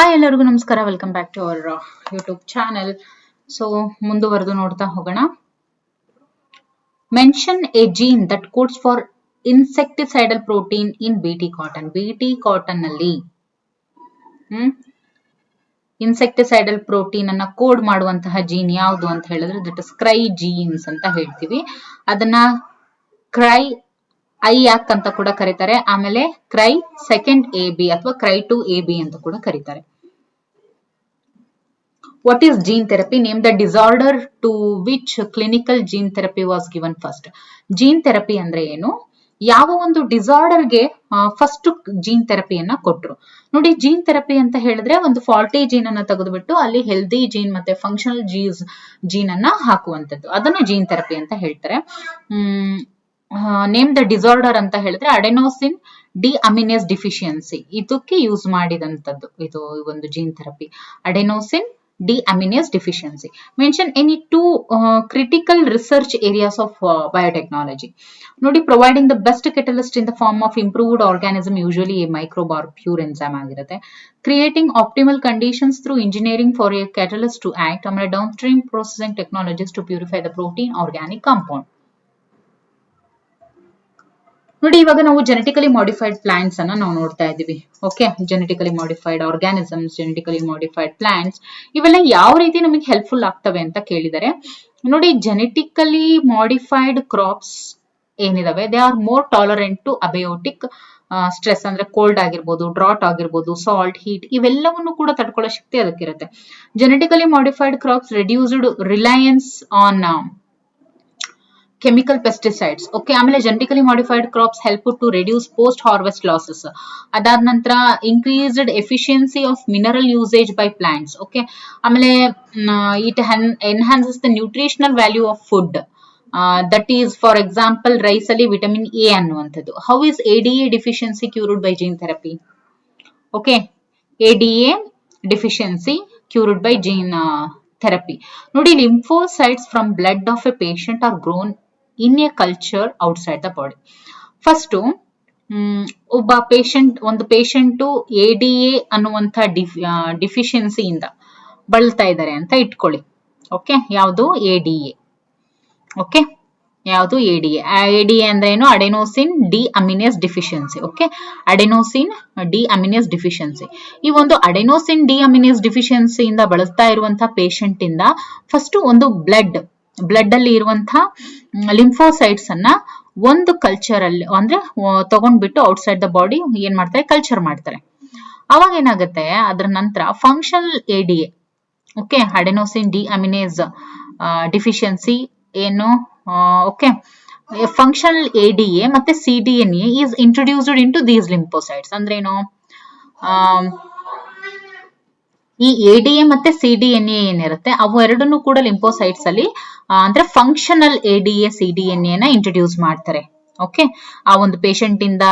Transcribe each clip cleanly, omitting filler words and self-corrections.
Hi ಎಲ್ಲರಿಗೂ ನಮಸ್ಕಾರ. Welcome back to our YouTube channel. So ಮುಂದುವರೆದು ನೋಡ್ತಾ ಹೋಗೋಣ. Mention a gene that codes for insecticidal protein in BT cotton. BT cotton ನಲ್ಲಿ insecticidal protein ಅನ್ನ code ಮಾಡುವಂತಹ ಜೀನ್ ಯಾವುದು ಅಂತ ಹೇಳಿದ್ರೆ ದಟ್ ಇಸ್ ಕ್ರೈ ಜೀನ್ಸ್ ಅಂತ ಹೇಳ್ತೀವಿ. ಅದನ್ನ ಕ್ರೈ ಐಯಾಕ್ ಅಂತ ಕೂಡ ಕರೀತಾರೆ. ಆಮೇಲೆ ಕ್ರೈ ಸೆಕೆಂಡ್ ಎ ಬಿ ಅಥವಾ ಕ್ರೈ ಟು ಎ ಬಿ ಅಂತ ಕೂಡ ಕರೀತಾರೆ. What is gene therapy? Name the disorder to which clinical gene therapy was given first. Gene therapy ಅಂದ್ರೆ ಏನು? ಯಾವ ಒಂದು ಡಿಸಾರ್ಡರ್ಗೆ ಫಸ್ಟ್ ಜೀನ್ ಥೆರಪಿಯನ್ನ ಕೊಟ್ರು. ನೋಡಿ, ಜೀನ್ ಥೆರಪಿ ಅಂತ ಹೇಳಿದ್ರೆ ಒಂದು ಫಾಲ್ಟಿ ಜೀನ್ ಅನ್ನ ತೆಗೆದುಬಿಟ್ಟು ಅಲ್ಲಿ ಹೆಲ್ದಿ ಜೀನ್ ಮತ್ತೆ ಫಂಕ್ಷನಲ್ ಜೀನ್ ಅನ್ನ ಹಾಕುವಂಥದ್ದು, ಅದನ್ನ ಜೀನ್ ಥೆರಪಿ ಅಂತ ಹೇಳ್ತಾರೆ. ನೇಮ್ ದ ಡಿಸಾರ್ಡರ್ ಅಂತ ಹೇಳಿದ್ರೆ ಅಡೆನೋಸಿನ್ ಡಿ ಅಮಿನೇಸ್ ಡಿಫಿಷಿಯನ್ಸಿ, ಇದಕ್ಕೆ ಯೂಸ್ ಮಾಡಿದಂಥದ್ದು ಇದು ಒಂದು gene therapy. Adenosine deaminase deficiency. Mention any two critical research areas of biotechnology. Nodi, providing the best catalyst in the form of improved organism, usually a microbe or pure enzyme ಆಗಿರುತ್ತೆ. Creating optimal conditions through engineering for a catalyst to act. ಆಮೇಲೆ downstream processing technologies to purify the protein organic compound. ನೋಡಿ, ಇವಾಗ ನಾವು genetically modified plants ಅನ್ನ ನಾವು ನೋಡ್ತಾ ಇದ್ದೀವಿ. Okay, genetically modified organisms, genetically modified plants, ಇವೆಲ್ಲ ಯಾವ ರೀತಿ ನಮಗೆ ಹೆಲ್ಪ್ಫುಲ್ ಆಗ್ತವೆ ಅಂತ ಕೇಳಿದರೆ, ನೋಡಿ, ಜೆನೆಟಿಕಲಿ ಮಾಡಿಫೈಡ್ ಕ್ರಾಪ್ಸ್ ಏನಿದಾವೆ they are more tolerant to abiotic stress, ಅಂದ್ರೆ ಕೋಲ್ಡ್ ಆಗಿರ್ಬೋದು, ಡ್ರಾಟ್ ಆಗಿರ್ಬೋದು, ಸಾಲ್ಟ್, ಹೀಟ್, ಇವೆಲ್ಲವನ್ನು ಕೂಡ ತಡ್ಕೊಳ್ಳೋ ಶಕ್ತಿ ಅದಕ್ಕಿರುತ್ತೆ. Genetically modified crops reduced reliance on chemical pesticides. Okay, ಆಮೇಲೆ genetically modified crops help to reduce post harvest losses. ಅದಾದ ನಂತರ increased efficiency of mineral usage by plants. Okay, ಆಮೇಲೆ it enhances the nutritional value of food. That is, for example, rice ಅಲ್ಲಿ vitamin A ಅನ್ನುವಂಥದ್ದು. How is ADA deficiency cured by gene therapy? Okay, ADA deficiency cured by gene therapy. ನೋಡಿ, lymphocytes from blood of a patient are grown in a culture outside the body. First ಒಬ್ಬ ಒಂದು patient ADA ಅನ್ನುವಂಥ ಡಿಫಿಷಿಯನ್ಸಿಯಿಂದ ಬಳಲ್ತಾ ಇದ್ದಾರೆ ಅಂತ ಇಟ್ಕೊಳ್ಳಿ. Okay, ಯಾವುದು ADA. Okay, ಯಾವುದು ADA ಅಂದ್ರೆ ಏನು? Adenosine deaminase deficiency. Okay, adenosine deaminase deficiency. ಈ ಒಂದು ಅಡೆನೋಸಿನ್ ಡಿ ಅಮಿನೇಸ್ ಡಿಫಿಷಿಯನ್ಸಿಯಿಂದ ಬಳಲ್ತಾ ಇರುವಂತಹ ಪೇಷಂಟ್ ಇಂದ ಫಸ್ಟ್ ಒಂದು ಬ್ಲಡ್ ಅಲ್ಲಿ ಇರುವಂತಹ ಲಿಂಫೋಸೈಟ್ಸ್ ಅನ್ನ ಒಂದು ಕಲ್ಚರ್ ಅಲ್ಲಿ ಅಂದ್ರೆ ತಗೊಂಡ್ಬಿಟ್ಟು ಔಟ್ಸೈಡ್ ದ ಬಾಡಿ ಏನ್ ಮಾಡ್ತಾರೆ? ಕಲ್ಚರ್ ಮಾಡ್ತಾರೆ. ಅವಾಗ ಏನಾಗುತ್ತೆ? ಅದರ ನಂತರ functional ADA, okay, adenosine deaminase deficiency ಏನು? ಓಕೆ, ಫಂಕ್ಷನಲ್ ADA ಮತ್ತೆ CDNA is introduced into these lymphocytes. ಅಂದ್ರೆ ಏನು? ಈ ADA ಮತ್ತೆ CDNA ಏನಿರುತ್ತೆ ಅವು ಎರಡನ್ನೂ ಕೂಡ ಲಿಂಫೋಸೈಟ್ಸ್ ಅಲ್ಲಿ ಅಂದ್ರೆ ಫಂಕ್ಷನಲ್ ADA CDNA ನ ಇಂಟ್ರೊಡ್ಯೂಸ್ ಮಾಡ್ತಾರೆ. ಓಕೆ, ಆ ಒಂದು ಪೇಷಂಟ್ ಇಂದ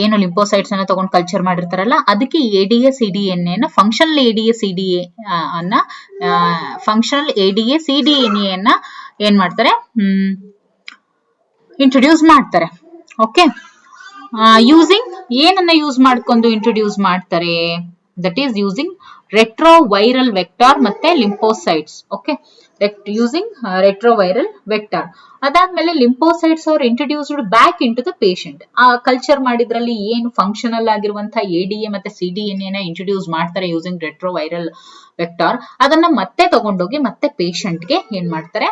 ಏನು ಲಿಂಫೋಸೈಟ್ಸ್ ಅನ್ನ ತಗೊಂಡು ಕಲ್ಚರ್ ಮಾಡಿರ್ತಾರಲ್ಲ ಅದಕ್ಕೆ ADA CDNA ನ ಫಂಕ್ಷನಲ್ ADA CDA ಅನ್ನ ಫಂಕ್ಷನಲ್ ADA CDNA ಅನ್ನ ಏನ್ ಮಾಡ್ತಾರೆ? ಇಂಟ್ರೊಡ್ಯೂಸ್ ಮಾಡ್ತಾರೆ. ಓಕೆ, ಯೂಸಿಂಗ್ ಏನನ್ನ ಯೂಸ್ ಮಾಡ್ಕೊಂಡು ಇಂಟ್ರೊಡ್ಯೂಸ್ ಮಾಡ್ತಾರೆ? That is using retroviral vector ಮತ್ತೆ lymphocytes. Okay, using retroviral vector. ಅದಾದ್ಮೇಲೆ lymphocytes are introduced back into the patient. ಆ ಕಲ್ಚರ್ ಮಾಡಿದ್ರಲ್ಲಿ ಏನು ಫಂಕ್ಷನಲ್ ಆಗಿರುವಂತಹ ADA ಮತ್ತೆ CDNA ನ ಇಂಟ್ರೊಡ್ಯೂಸ್ ಮಾಡ್ತಾರೆ ಯೂಸಿಂಗ್ ರೆಟ್ರೋವೈರಲ್ ವೆಕ್ಟಾರ್. ಅದನ್ನ ಮತ್ತೆ ತಗೊಂಡೋಗಿ ಮತ್ತೆ ಪೇಷಂಟ್ಗೆ ಏನ್ ಮಾಡ್ತಾರೆ?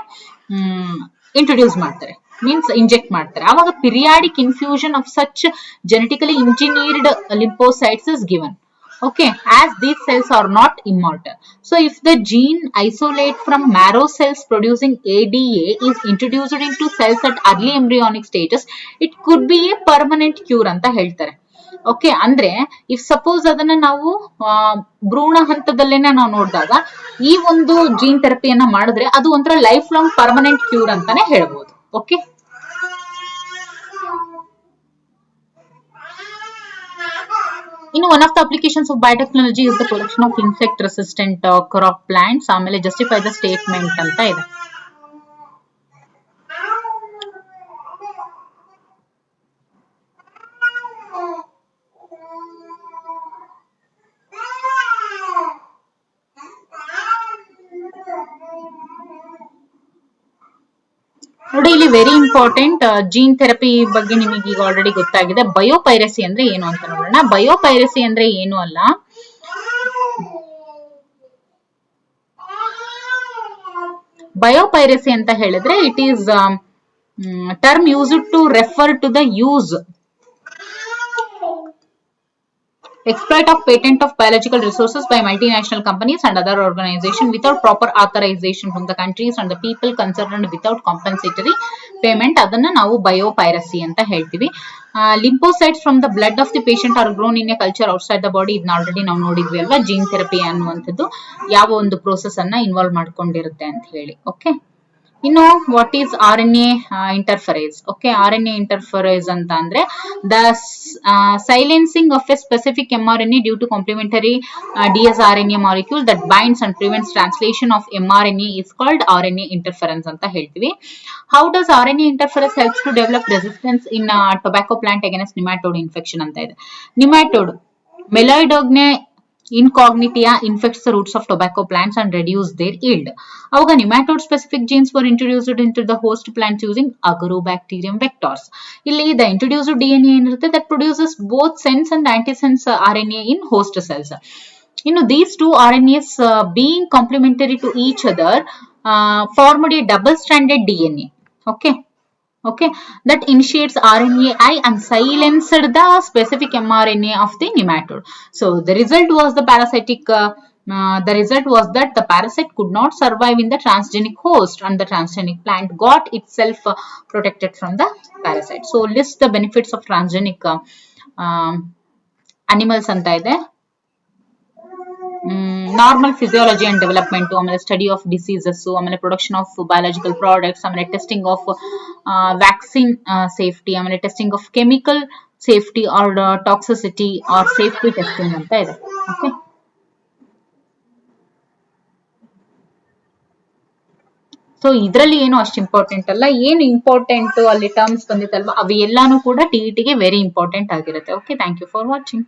ಇಂಟ್ರೊಡ್ಯೂಸ್ ಮಾಡ್ತಾರೆ, ಮೀನ್ಸ್ ಇಂಜೆಕ್ಟ್ ಮಾಡ್ತಾರೆ. ಆವಾಗ periodic infusion of such genetically engineered lymphocytes is given. Okay, as these cells are not immortal. So if the gene isolate from marrow cells producing ADA is introduced into cells at early embryonic stages, it could be a permanent cure ಅಂತ ಹೇಳ್ತಾರೆ. Okay, ಅಂದ್ರೆ if suppose ಅದನ್ನ ನಾವು ಭ್ರೂಣ ಹಂತದಲ್ಲೇನೆ ನಾವು ನೋಡಿದಾಗ ಈ ಒಂದು ಜೀನ್ ಥೆರಪಿಯನ್ನ ಮಾಡಿದ್ರೆ ಅದು ಒಂಥರ ಲೈಫ್ ಲಾಂಗ್ ಪರ್ಮನೆಂಟ್ ಕ್ಯೂರ್ ಅಂತಾನೆ ಹೇಳ್ಬೋದು. Okay, one of the applications of biotechnology is the production of insect resistant crop plants. ಆಮೇಲೆ justify the statement ಅಂತ ಇದೆ. ನೋಡಿ ಇಲ್ಲಿ ವೆರಿ ಇಂಪಾರ್ಟೆಂಟ್ ಜೀನ್ ಥೆರಪಿ ಬಗ್ಗೆ ನಿಮಗೆ ಈಗ ಆಲ್ರೆಡಿ ಗೊತ್ತಾಗಿದೆ. ಬಯೋಪೈರಸಿ ಅಂದ್ರೆ ಏನು ಅಂತ ನೋಡೋಣ. ಬಯೋಪೈರಸಿ ಅಂದ್ರೆ ಏನು ಅಲ್ಲ, ಬಯೋಪೈರಸಿ ಅಂತ ಹೇಳಿದ್ರೆ it is term used to refer to the use exploit of patent of biological resources by multinational companies and other organizations without proper authorization from the countries and the people concerned without compensatory payment. ಅದನ್ನ ನಾವು biopiracy ಅಂತ ಹೇಳ್ತೀವಿ. Lymphocytes from the blood of the patient are grown in a culture outside the body. ಇದನ್ನ already ನಾವು ನೋಡಿದ್ವಿ ಅಲ್ವಾ. Gene therapy ಅನ್ನುವಂಥದ್ದು ಯಾವ ಒಂದು ಪ್ರೋಸೆಸ್ ಅನ್ನ ಇನ್ವಾಲ್ವ್ ಮಾಡ್ಕೊಂಡಿರುತ್ತೆ ಅಂತ ಹೇಳಿ. ಓಕೆ, ಇನ್ನು what is R N A interference. Okay, R N A interference ಅಂತ ಅಂದ್ರೆ the silencing of a specific mRNA due to complementary dsRNA molecule that binds and prevents translation of mRNA is called R N A interference ಅಂತ ಹೇಳ್ತೀವಿ. How does R N A interference helps to develop resistance in tobacco plant against nematode infection ಅಂತ ಇದೆ. Nematode meloidogyne Incognitia infects the roots of tobacco plants and reduce their yield. Avaga nematode specific genes were introduced into the host plants using Agrobacterium vectors. Illi the introduced DNA ಏನಿರುತ್ತೆ that produces both sense and antisense RNA in host cells. These two RNAs being complementary to each other formed a double-stranded DNA. Okay, that initiates RNAi and silenced the specific mRNA of the nematode. So the result was the parasitic. The result was that the parasite could not survive in the transgenic host, and the transgenic plant got itself protected from the parasite. So list the benefits of transgenic animals anta ide. Normal physiology and development, ಆಮೇಲೆ study of diseases, ಆಮೇಲೆ production of biological products, ಆಮೇಲೆ testing of vaccine safety, ಆಮೇಲೆ testing of chemical safety or toxicity or safety testing ಅಂತ ಇದೆ. Okay, so ಇದರಲ್ಲಿ ಏನು ಅಷ್ಟು important ಅಲ್ಲ. ಏನು ಇಂಪಾರ್ಟೆಂಟ್ ಅಲ್ಲಿ ಟರ್ಮ್ಸ್ ಬಂದಿತ್ತಲ್ವಾ, ಅವು ಎಲ್ಲಾನು ಕೂಡ ಟಿಇಟಿಗೆ ವೆರಿ ಇಂಪಾರ್ಟೆಂಟ್ ಆಗಿರುತ್ತೆ. Okay, thank you for watching.